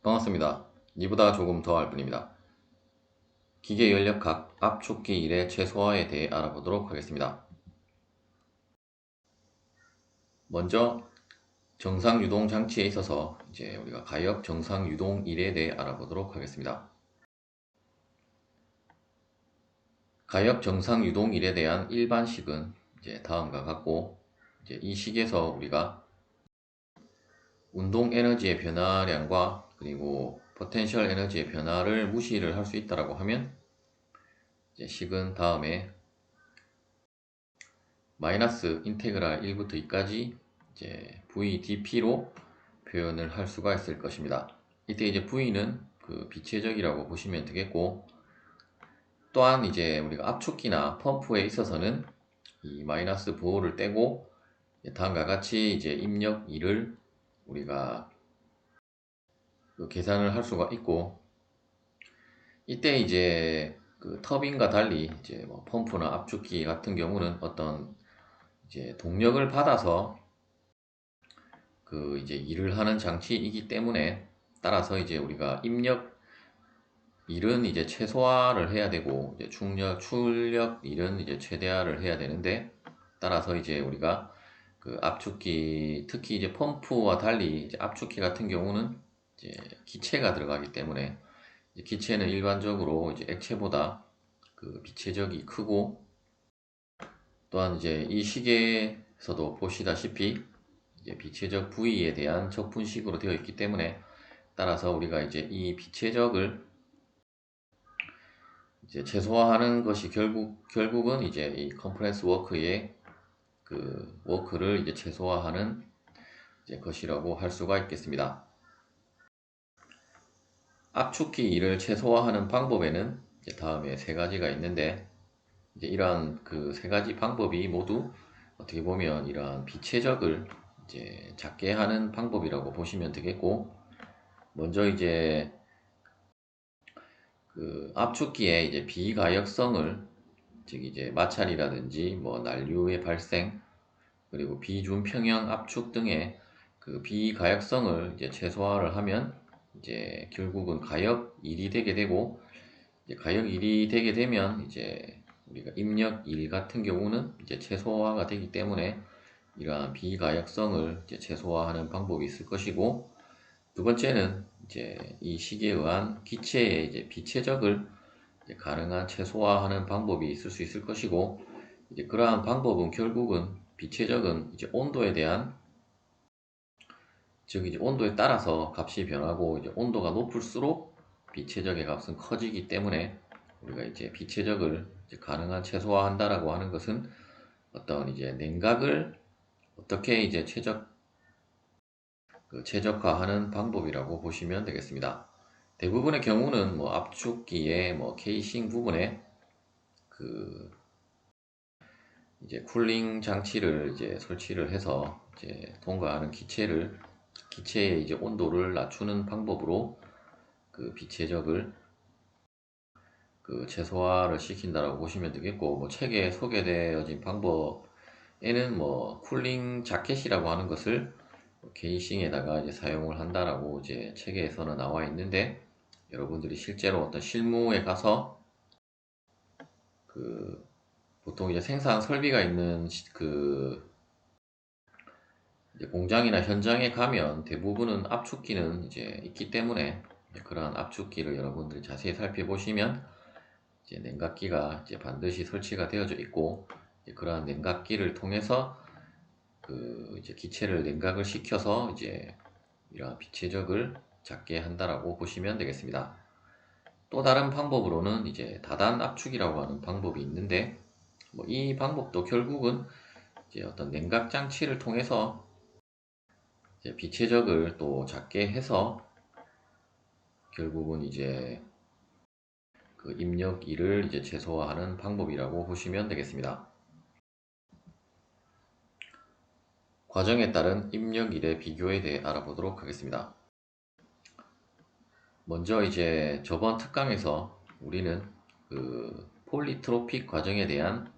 반갑습니다. 이보다 조금 더 할 뿐입니다. 기계 연력학 압축기 일의 최소화에 대해 알아보도록 하겠습니다. 먼저 정상 유동 장치에 있어서 이제 우리가 가역 정상 유동 일에 대해 알아보도록 하겠습니다. 가역 정상 유동 일에 대한 일반식은 이제 다음과 같고, 이제 이 식에서 우리가 운동 에너지의 변화량과 그리고 포텐셜 에너지의 변화를 무시를 할 수 있다라고 하면 이제 식은 다음에 마이너스 인테그랄 1부터 2까지 이제 VdP로 표현을 할 수가 있을 것입니다. 이때 이제 V는 그 비체적이라고 보시면 되겠고, 또한 이제 우리가 압축기나 펌프에 있어서는 이 마이너스 보호를 떼고 다음과 같이 이제 입력 2를 우리가 그 계산을 할 수가 있고, 이때 이제 그 터빈과 달리 이제 뭐 펌프나 압축기 같은 경우는 어떤 이제 동력을 받아서 그 이제 일을 하는 장치이기 때문에, 따라서 이제 우리가 입력 일은 이제 최소화를 해야 되고 이제 출력 일은 이제 최대화를 해야 되는데, 따라서 이제 우리가 그 압축기, 특히 이제 펌프와 달리 이제 압축기 같은 경우는 이제 기체가 들어가기 때문에, 이제 기체는 일반적으로 이제 액체보다 그 비체적이 크고, 또한 이제 이 시계에서도 보시다시피 이제 비체적 부위에 대한 적분식으로 되어 있기 때문에, 따라서 우리가 이제 이 비체적을 이제 최소화하는 것이 결국은 이제 이 컴프레스 워크의 그 워크를 이제 최소화하는 이제 것이라고 할 수가 있겠습니다. 압축기 일을 최소화하는 방법에는 이제 다음에 세 가지가 있는데, 이제 이러한 그 세 가지 방법이 모두 어떻게 보면 이러한 비체적을 이제 작게 하는 방법이라고 보시면 되겠고, 먼저 이제 그 압축기의 이제 비가역성을, 즉 이제 마찰이라든지 뭐 난류의 발생, 그리고 비준평형 압축 등의 그 비가역성을 이제 최소화를 하면 이제 결국은 가역 1이 되게 되고, 이제 가역 1이 되게 되면 이제 우리가 입력 1 같은 경우는 이제 최소화가 되기 때문에 이러한 비가역성을 이제 최소화하는 방법이 있을 것이고, 두 번째는 이제 이 식에 의한 기체의 이제 비체적을 이제 가능한 최소화하는 방법이 있을 수 있을 것이고, 이제 그러한 방법은 결국은 비체적은 이제 온도에 대한, 즉 이제 온도에 따라서 값이 변하고, 이제 온도가 높을수록 비체적의 값은 커지기 때문에, 우리가 이제 비체적을 이제 가능한 최소화한다라고 하는 것은 어떤 이제 냉각을 어떻게 이제 최적화하는 방법이라고 보시면 되겠습니다. 대부분의 경우는 뭐 압축기의 뭐 케이싱 부분에 그 이제 쿨링 장치를 이제 설치를 해서 이제 통과하는 기체의 이제 온도를 낮추는 방법으로 그 비체적을 그 최소화를 시킨다라고 보시면 되겠고, 뭐 책에 소개되어진 방법에는 뭐 쿨링 자켓이라고 하는 것을 게이싱에다가 이제 사용을 한다라고 이제 책에서는 나와 있는데, 여러분들이 실제로 어떤 실무에 가서 그 보통 이제 생산 설비가 있는 그 이제 공장이나 현장에 가면 대부분은 압축기는 이제 있기 때문에, 이제 그러한 압축기를 여러분들이 자세히 살펴보시면 이제 냉각기가 이제 반드시 설치가 되어져 있고, 이제 그러한 냉각기를 통해서 그 이제 기체를 냉각을 시켜서 이제 이러한 비체적을 작게 한다라고 보시면 되겠습니다. 또 다른 방법으로는 이제 다단 압축이라고 하는 방법이 있는데, 뭐 이 방법도 결국은 이제 어떤 냉각 장치를 통해서 이제 비체적을 또 작게 해서 결국은 이제 그 입력일을 이제 최소화하는 방법이라고 보시면 되겠습니다. 과정에 따른 입력일의 비교에 대해 알아보도록 하겠습니다. 먼저 이제 저번 특강에서 우리는 그 폴리트로픽 과정에 대한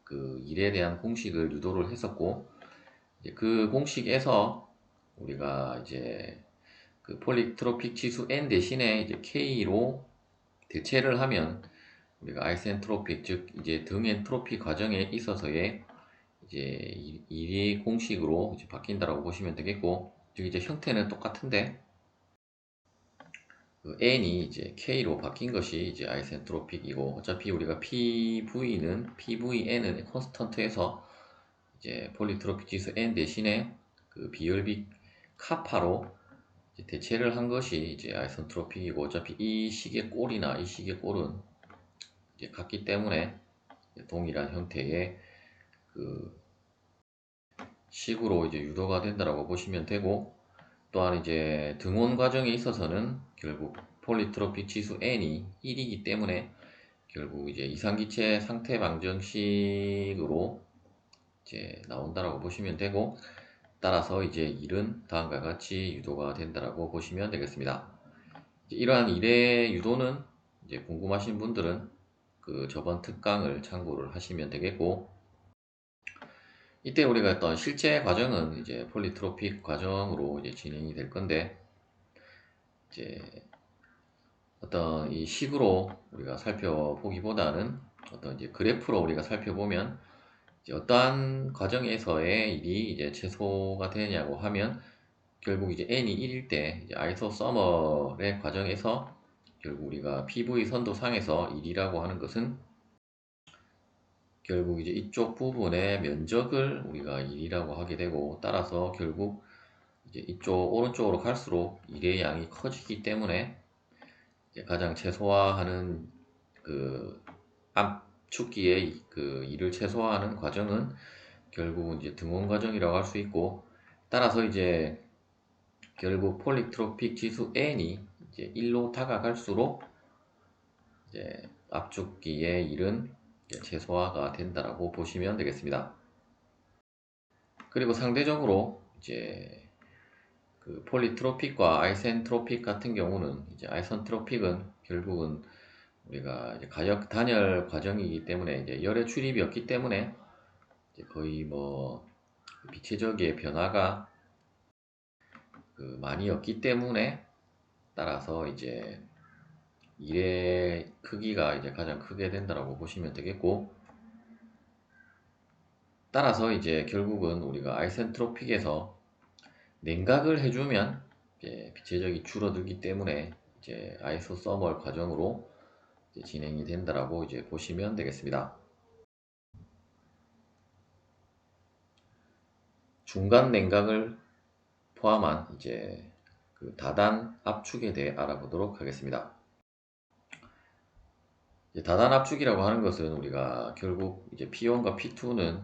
그 일에 대한 공식을 유도를 했었고, 이제 그 공식에서 우리가 이제 그 폴리트로픽 지수 N 대신에 이제 K로 대체를 하면 우리가 아이센트로픽, 즉 이제 등엔트로피 과정에 있어서의 이제 일이 공식으로 이제 바뀐다라고 보시면 되겠고, 즉 이제 형태는 똑같은데 그 N이 이제 K로 바뀐 것이 이제 아이센트로픽이고, 어차피 우리가 PVN은 콘스턴트에서 이제 폴리트로픽 지수 N 대신에 그 비열비 카파로 이제 대체를 한 것이 이제 아이센트로픽이고, 어차피 이 식의 꼴이나 이 식의 꼴은 이제 같기 때문에 동일한 형태의 그 식으로 이제 유도가 된다라고 보시면 되고, 또한 이제 등온 과정에 있어서는 결국 폴리트로픽 지수 N이 1이기 때문에 결국 이제 이상기체 상태 방정식으로 이제 나온다라고 보시면 되고, 따라서 이제 1은 다음과 같이 유도가 된다라고 보시면 되겠습니다. 이러한 1의 유도는 이제 궁금하신 분들은 그 저번 특강을 참고를 하시면 되겠고, 이때 우리가 했던 실제 과정은 이제 폴리트로픽 과정으로 이제 진행이 될 건데, 이제 어떤 이 식으로 우리가 살펴보기보다는 어떤 이제 그래프로 우리가 살펴보면 이제 어떠한 과정에서의 일이 이제 최소가 되냐고 하면 결국 이제 n이 1일 때 이제 아이소서멀의 과정에서 결국 우리가 PV 선도상에서 1이라고 하는 것은 결국 이제 이쪽 부분의 면적을 우리가 1이라고 하게 되고, 따라서 결국 이제 이쪽 오른쪽으로 갈수록 1의 양이 커지기 때문에 이제 가장 최소화하는 그 압축기의 그 1을 최소화하는 과정은 결국은 이제 등온 과정이라고 할 수 있고, 따라서 이제 결국 폴리트로픽 지수 n이 이제 1로 다가갈수록 이제 압축기의 1은 최소화가 된다라고 보시면 되겠습니다. 그리고 상대적으로 이제 그 폴리트로픽과 아이센트로픽 같은 경우는 이제 아이센트로픽은 결국은 우리가 이제 가역 단열 과정이기 때문에 이제 열의 출입이 없기 때문에 이제 거의 뭐 비체적의 변화가 그 많이 없기 때문에, 따라서 이제 일의 크기가 이제 가장 크게 된다라고 보시면 되겠고, 따라서 이제 결국은 우리가 아이센트로픽에서 냉각을 해주면 이제 비체적이 줄어들기 때문에 이제 아이소서멀 과정으로 이제 진행이 된다라고 이제 보시면 되겠습니다. 중간 냉각을 포함한 이제 그 다단 압축에 대해 알아보도록 하겠습니다. 다단 압축이라고 하는 것은 우리가 결국 이제 P1과 P2는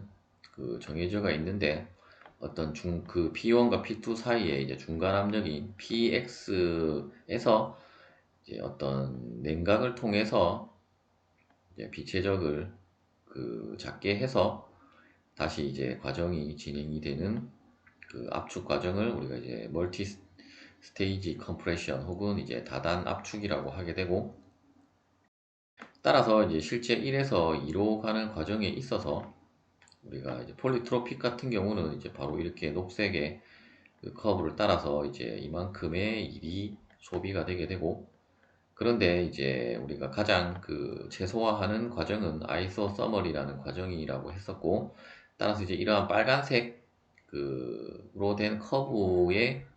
그 정해져가 있는데, 어떤 그 P1과 P2 사이에 이제 중간 압력인 PX에서 이제 어떤 냉각을 통해서 이제 비체적을 그 작게 해서 다시 이제 과정이 진행이 되는 그 압축 과정을 우리가 이제 멀티 스테이지 컴프레션 혹은 이제 다단 압축이라고 하게 되고, 따라서 이제 실제 1에서 2로 가는 과정에 있어서 우리가 이제 폴리트로픽 같은 경우는 이제 바로 이렇게 녹색의 그 커브를 따라서 이제 이만큼의 일이 소비가 되게 되고, 그런데 이제 우리가 가장 그 최소화하는 과정은 아이소서멀이라는 과정이라고 했었고, 따라서 이제 이러한 빨간색 그로 된 커브의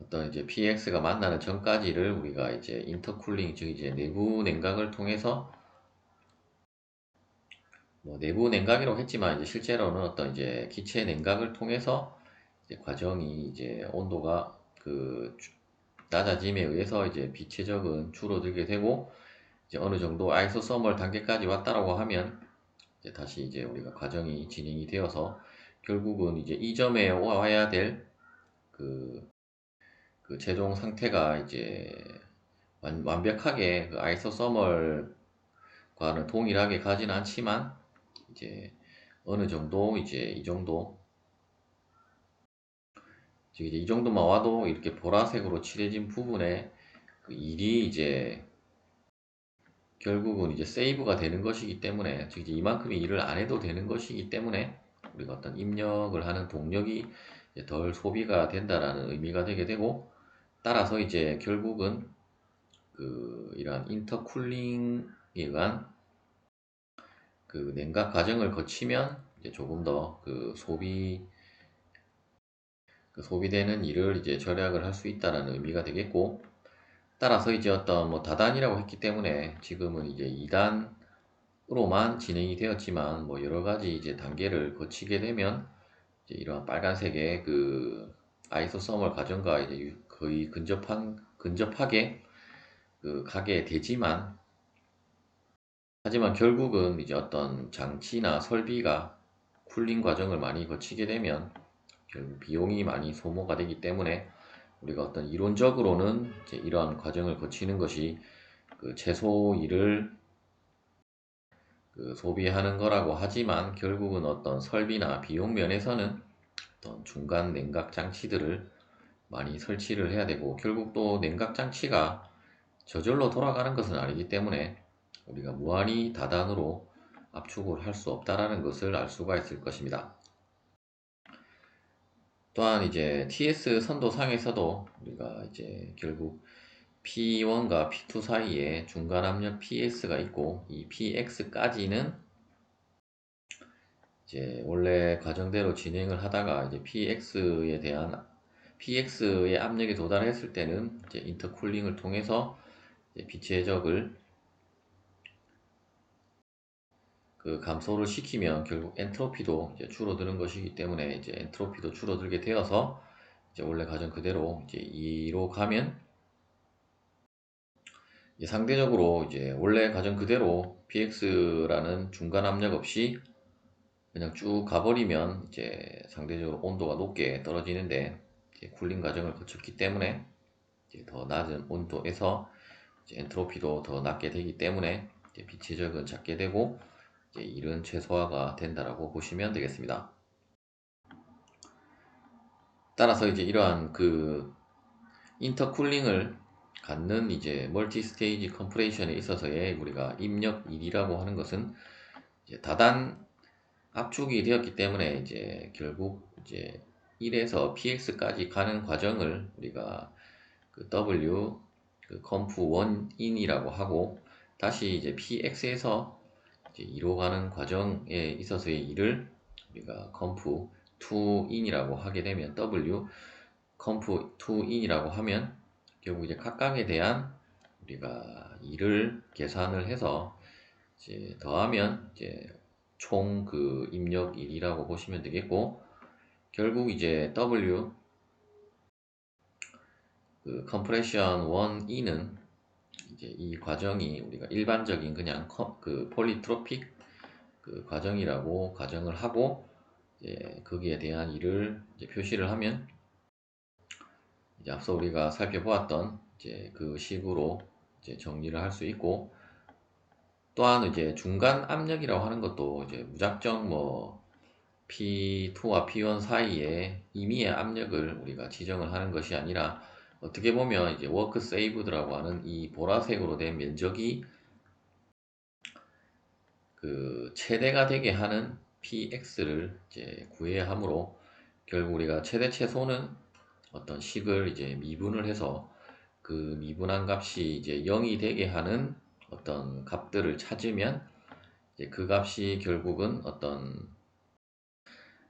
어떤 이제 PX가 만나는 전까지를 우리가 이제 인터쿨링, 즉 이제 내부 냉각을 통해서 뭐 내부 냉각이라고 했지만 이제 실제로는 어떤 이제 기체 냉각을 통해서 이제 과정이 이제 온도가 그 낮아짐에 의해서 이제 비체적은 줄어들게 되고, 이제 어느 정도 아이소서멀 단계까지 왔다라고 하면 이제 다시 이제 우리가 과정이 진행이 되어서 결국은 이제 이 점에 와야 될 그 최종 상태가 이제 완벽하게 그 아이소서멀과는 동일하게 가지는 않지만 이제 어느 정도 이제 이 정도, 즉 이제 이 정도만 와도 이렇게 보라색으로 칠해진 부분에 그 일이 이제 결국은 이제 세이브가 되는 것이기 때문에, 즉 이제 이만큼의 일을 안 해도 되는 것이기 때문에 우리가 어떤 입력을 하는 동력이 덜 소비가 된다라는 의미가 되게 되고, 따라서 이제 결국은 이러한 인터쿨링에 의한 냉각 과정을 거치면 이제 조금 더 소비되는 일을 이제 절약을 할 수 있다라는 의미가 되겠고, 따라서 이제 어떤 뭐 다단이라고 했기 때문에 지금은 이제 2단으로만 진행이 되었지만, 뭐 여러 가지 이제 단계를 거치게 되면 이제 이런 빨간색의 아이소서멀 과정과 이제 거의 근접하게 가게 되지만, 하지만 결국은 이제 어떤 장치나 설비가 쿨링 과정을 많이 거치게 되면 결국 비용이 많이 소모가 되기 때문에, 우리가 어떤 이론적으로는 이제 이러한 과정을 거치는 것이 최소일을 소비하는 거라고 하지만, 결국은 어떤 설비나 비용 면에서는 어떤 중간 냉각 장치들을 많이 설치를 해야 되고, 결국 또 냉각 장치가 저절로 돌아가는 것은 아니기 때문에 우리가 무한히 다단으로 압축을 할 수 없다라는 것을 알 수가 있을 것입니다. 또한 이제 TS 선도상에서도 우리가 이제 결국 P1과 P2 사이에 중간 압력 PS가 있고, 이 PX까지는 이제 원래 과정대로 진행을 하다가 이제 PX의 압력에 도달했을 때는 이제 인터쿨링을 통해서 이제 빛의 해적을 감소를 시키면 결국 엔트로피도 이제 줄어드는 것이기 때문에, 이제 엔트로피도 줄어들게 되어서 이제 원래 과정 그대로 이제 2로 가면, 이제 상대적으로 이제 원래 과정 그대로 PX라는 중간 압력 없이 그냥 쭉 가버리면 이제 상대적으로 온도가 높게 떨어지는데, 이제 쿨링 과정을 거쳤기 때문에 이제 더 낮은 온도에서 이제 엔트로피도 더 낮게 되기 때문에 이제 빛의 적은 작게 되고, 이제 일은 최소화가 된다라고 보시면 되겠습니다. 따라서 이제 이러한 인터쿨링을 갖는 이제 멀티 스테이지 컴프레이션에 있어서의 우리가 입력 1이라고 하는 것은 이제 다단 압축이 되었기 때문에, 이제 결국 이제 1에서 PX까지 가는 과정을 우리가 W 컴프 1인이라고 하고, 다시 이제 PX에서 이제 2로 가는 과정에 있어서의 일을 우리가 컴프 2인이라고 하게 되면, W 컴프 2인이라고 하면 결국 이제 각각에 대한 우리가 일을 계산을 해서 이제 더하면 이제 총 입력 1이라고 보시면 되겠고, 결국 이제 W 컴프레션 1E는 이제 이 과정이 우리가 일반적인 그냥 폴리트로픽 과정이라고 가정을 하고, 이제 거기에 대한 일을 이제 표시를 하면, 이제 앞서 우리가 살펴보았던 이제 그 식으로 이제 정리를 할 수 있고, 또한 이제 중간 압력이라고 하는 것도 이제 무작정 뭐 P2와 P1 사이에 임의의 압력을 우리가 지정을 하는 것이 아니라, 어떻게 보면 이제 워크 세이브드라고 하는 이 보라색으로 된 면적이 최대가 되게 하는 PX를 이제 구해야 하므로, 결국 우리가 최대 최소는 어떤 식을 이제 미분을 해서 그 미분한 값이 이제 0이 되게 하는 어떤 값들을 찾으면, 이제 그 값이 결국은 어떤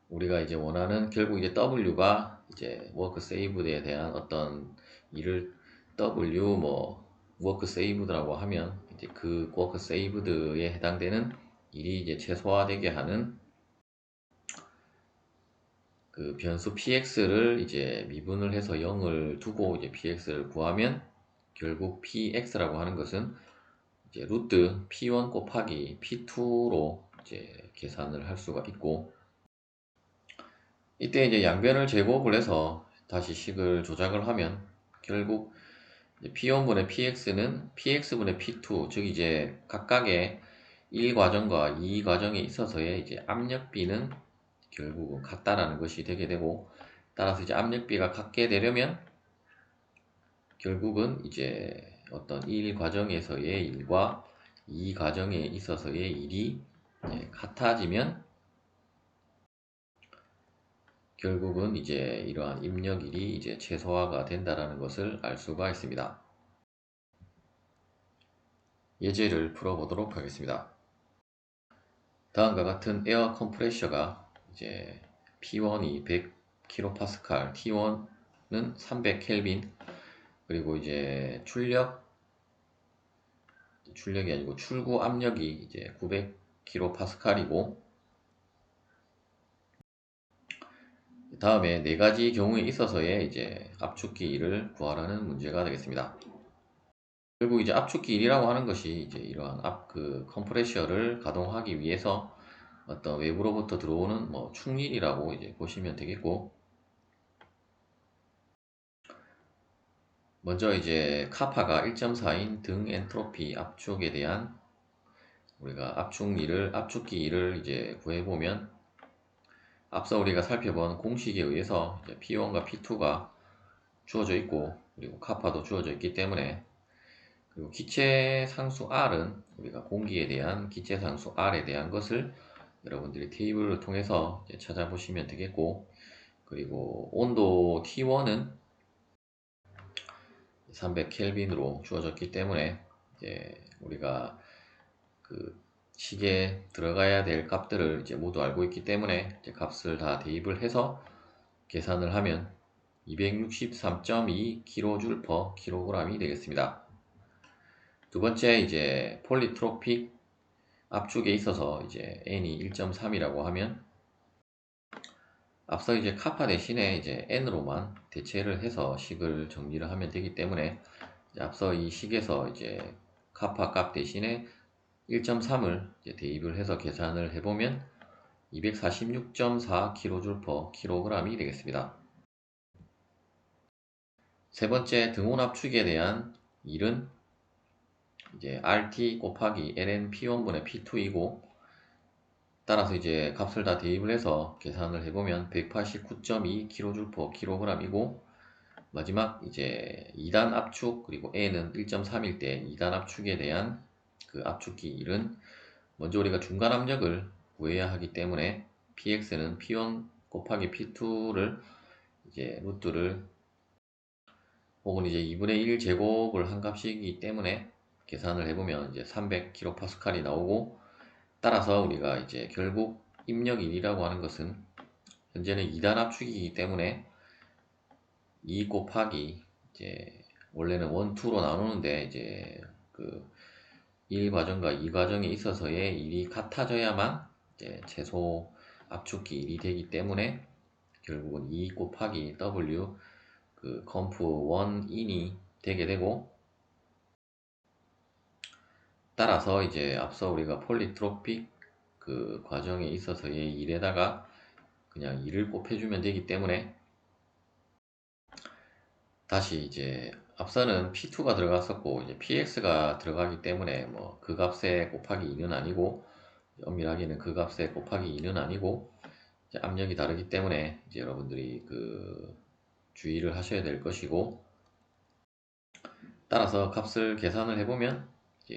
우리가 이제 원하는, 결국 이제 W가 이제 워크 세이브드에 대한 어떤 일을 W 뭐 워크 세이브드라고 하면, 이제 그 워크 세이브드에 해당되는 일이 이제 최소화되게 하는 변수 px를 이제 미분을 해서 0을 두고 이제 px를 구하면, 결국 px라고 하는 것은 이제 루트 p1 곱하기 p2로 이제 계산을 할 수가 있고, 이때 이제 양변을 제곱을 해서 다시 식을 조작을 하면, 결국 P1분의 PX는 PX분의 P2, 즉 이제 각각의 1과정과 2과정에 있어서의 이제 압력비는 결국은 같다라는 것이 되게 되고, 따라서 이제 압력비가 같게 되려면 결국은 이제 어떤 1과정에서의 일과 2과정에 있어서의 일이 같아지면, 결국은 이제 이러한 입력일이 이제 최소화가 된다라는 것을 알 수가 있습니다. 예제를 풀어보도록 하겠습니다. 다음과 같은 에어 컴프레셔가 이제 P1이 100kPa, T1은 300K, 그리고 이제 출력이 아니고 출구 압력이 이제 900kPa이고, 다음에 네 가지 경우에 있어서의 이제 압축기 1을 구하라는 문제가 되겠습니다. 결국 이제 압축기 1이라고 하는 것이 이제 이러한 컴프레셔를 가동하기 위해서 어떤 외부로부터 들어오는 뭐 충일이라고 이제 보시면 되겠고, 먼저 이제 카파가 1.4인 등 엔트로피 압축에 대한 우리가 압축기 1을 이제 구해보면, 앞서 우리가 살펴본 공식에 의해서 이제 P1과 P2가 주어져 있고, 그리고 카파도 주어져 있기 때문에, 그리고 기체 상수 R은 우리가 공기에 대한 기체 상수 R에 대한 것을 여러분들이 테이블을 통해서 찾아보시면 되겠고, 그리고 온도 T1은 300켈빈으로 주어졌기 때문에 이제 우리가 그 식에 들어가야 될 값들을 이제 모두 알고 있기 때문에 이제 값을 다 대입을 해서 계산을 하면 263.2kJ/kg이 되겠습니다. 두 번째, 이제 폴리트로픽 압축에 있어서 이제 n이 1.3이라고 하면, 앞서 이제 카파 대신에 이제 n으로만 대체를 해서 식을 정리를 하면 되기 때문에, 앞서 이 식에서 이제 카파 값 대신에 1.3을 대입을 해서 계산을 해보면 246.4kJ/kg이 되겠습니다. 세 번째, 등온 압축에 대한 일은 이제 RT 곱하기 ln P1분의 P2이고, 따라서 이제 값을 다 대입을 해서 계산을 해보면 189.2kJ/kg이고, 마지막 이제 2단 압축 그리고 N은 1.3일 때 2단 압축에 대한 그 압축기 1은 먼저 우리가 중간 압력을 구해야 하기 때문에 PX는 P1 곱하기 P2를 이제 루트를 혹은 이제 2분의 1 제곱을 한 값이기 때문에 계산을 해보면 이제 300kPa이 나오고, 따라서 우리가 이제 결국 입력 1이라고 하는 것은 현재는 2단 압축이기 때문에 2 곱하기 이제 원래는 1, 2로 나누는데 이제 그 1과정과 2과정에 있어서의 일이 같아져야만 이제 최소 압축기 1이 되기 때문에 결국은 2 곱하기 W 그 컴프 1 인이 되게 되고, 따라서 이제 앞서 우리가 폴리트로픽 그 과정에 있어서의 일에다가 그냥 2를 곱해주면 되기 때문에, 다시 이제 앞서는 P2가 들어갔었고 이제 PX가 들어가기 때문에 뭐 그 값에 곱하기 2는 아니고, 엄밀하게는 그 값에 곱하기 2는 아니고 이제 압력이 다르기 때문에 이제 여러분들이 그 주의를 하셔야 될 것이고, 따라서 값을 계산을 해보면 이제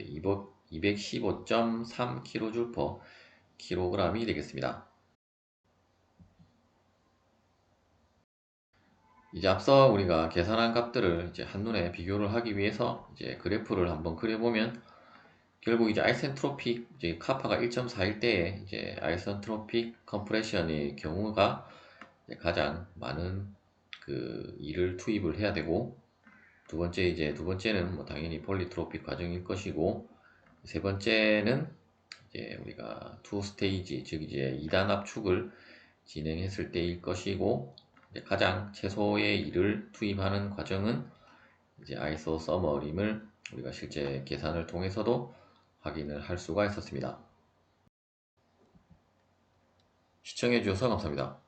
215.3kJ/kg이 되겠습니다. 이제 앞서 우리가 계산한 값들을 이제 한눈에 비교를 하기 위해서 이제 그래프를 한번 그려보면, 결국 이제 아이센트로픽 이제 카파가 1.4일 때에 이제 아이센트로픽 컴프레션의 경우가 이제 가장 많은 그 일을 투입을 해야 되고, 두 번째는 뭐 당연히 폴리트로픽 과정일 것이고, 세 번째는 이제 우리가 투 스테이지 즉 이제 2단 압축을 진행했을 때일 것이고, 이제 가장 최소의 일을 투입하는 과정은 이제 아이소 서머림을 우리가 실제 계산을 통해서도 확인을 할 수가 있었습니다. 시청해 주셔서 감사합니다.